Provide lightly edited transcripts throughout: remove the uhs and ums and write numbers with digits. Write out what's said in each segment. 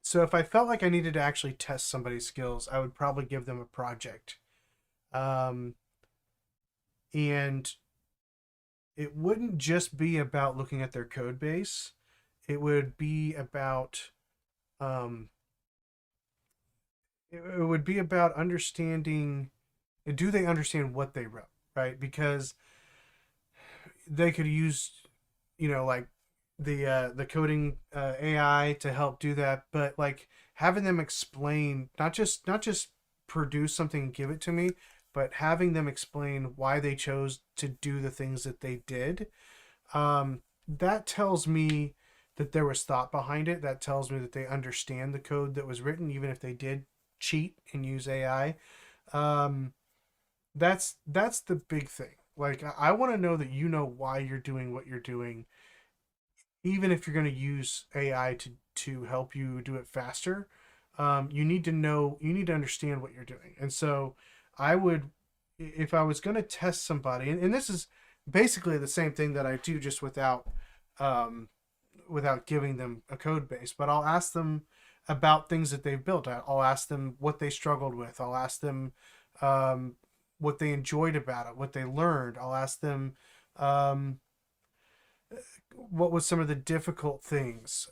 So if I felt like I needed to actually test somebody's skills, I would probably give them a project. Um, and it wouldn't just be about looking at their code base. It would be about um, it would be about understanding, do they understand what they wrote, right? Because they could use, like the coding AI to help do that, but like having them explain, not just produce something and give it to me, but having them explain why they chose to do the things that they did. That tells me that there was thought behind it. That tells me that they understand the code that was written, even if they did cheat and use AI. Um, that's the big thing. Like I want to know that you know why you're doing what you're doing, even if you're going to use AI to help you do it faster. You need to know, you need to understand what you're doing. And so, I would, if I was going to test somebody, and this is basically the same thing that I do, just um, without giving them a code base, but I'll ask them about things that they've built. I'll ask them what they struggled with. I'll ask them um, what they enjoyed about it, what they learned. I'll ask them um, what was some of the difficult things.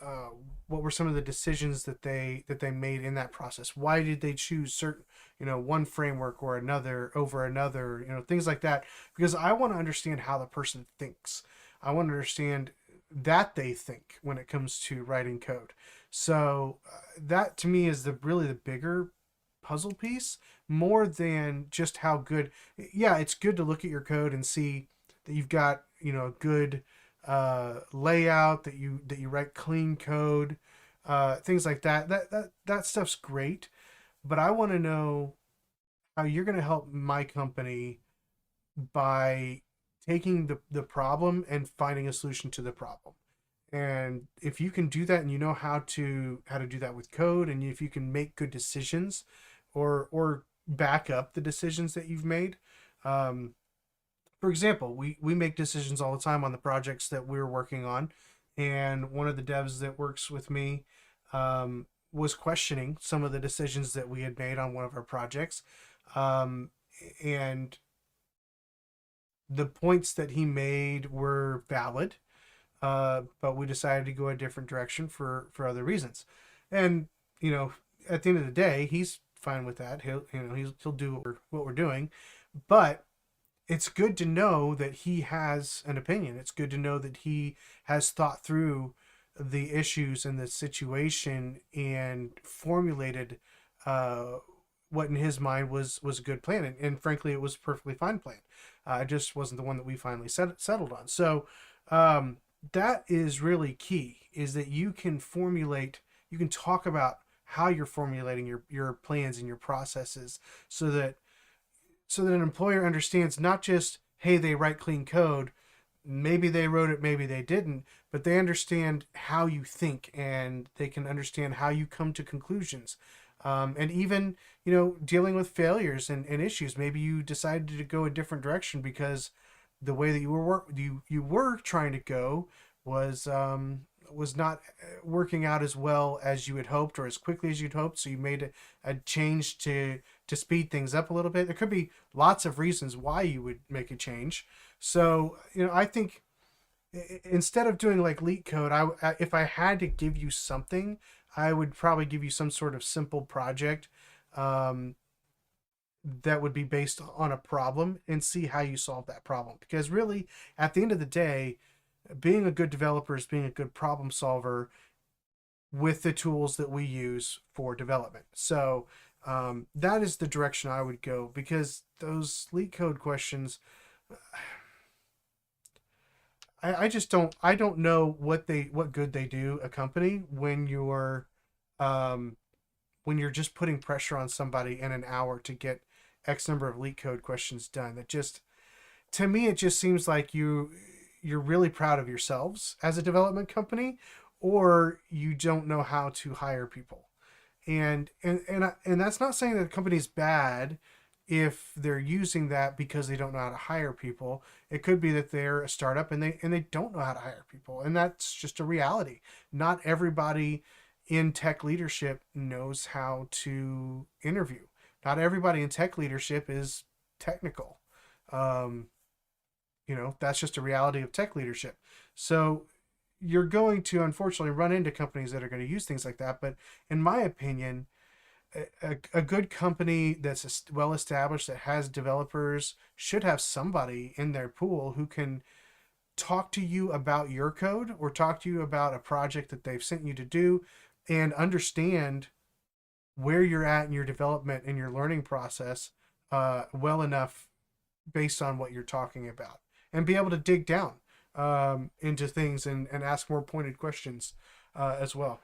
What were some of the decisions that they made in that process? Why did they choose certain, one framework or another over another? Things like that. Because I want to understand how the person thinks. I want to understand that they think when it comes to writing code. So that to me is the really the bigger puzzle piece, more than just how good. Yeah, it's good to look at your code and see that you've got a good layout, that you write clean code, things like that. That stuff's great, but I want to know how you're going to help my company by taking the problem and finding a solution to the problem. And if you can do that, and you know how to do that with code, and if you can make good decisions, or back up the decisions that you've made. um, for example, we make decisions all the time on the projects that we're working on, and one of the devs that works with me was questioning some of the decisions that we had made on one of our projects, um, and the points that he made were valid, but we decided to go a different direction for other reasons. And you know, at the end of the day, he's fine with that. He'll do what we're doing, but it's good to know that he has an opinion. It's good to know that he has thought through the issues and the situation and formulated uh, what in his mind was a good plan. And frankly, it was a perfectly fine plan. It just wasn't the one that we finally settled on. So um, that is really key, is that you can talk about how you're formulating your plans and your processes, so that an employer understands, not just, hey, they write clean code, maybe they wrote it, maybe they didn't, but they understand how you think, and they can understand how you come to conclusions. And even, dealing with failures and issues. Maybe you decided to go a different direction because the way that you were trying to go was not working out as well as you had hoped, or as quickly as you'd hoped. So you made a change to speed things up a little bit. There could be lots of reasons why you would make a change. So I think instead of doing like LeetCode, if I had to give you something, I would probably give you some sort of simple project um, that would be based on a problem, and see how you solve that problem. Because really, at the end of the day, being a good developer is being a good problem solver with the tools that we use for development. So that is the direction I would go, because those LeetCode questions, I just don't know what good they do a company um, when you're just putting pressure on somebody in an hour to get X number of LeetCode questions done. That just, to me, it just seems like you're really proud of yourselves as a development company, or you don't know how to hire people. And that's not saying that the company's bad if they're using that because they don't know how to hire people. It could be that they're a startup and they don't know how to hire people, and that's just a reality. Not everybody in tech leadership knows how to interview. Not everybody in tech leadership is technical. Um, that's just a reality of tech leadership. So you're going to unfortunately run into companies that are going to use things like that. But in my opinion, a good company that's well established that has developers should have somebody in their pool who can talk to you about your code or talk to you about a project that they've sent you to do and understand where you're at in your development and your learning process well enough based on what you're talking about and be able to dig down into things and ask more pointed questions as well.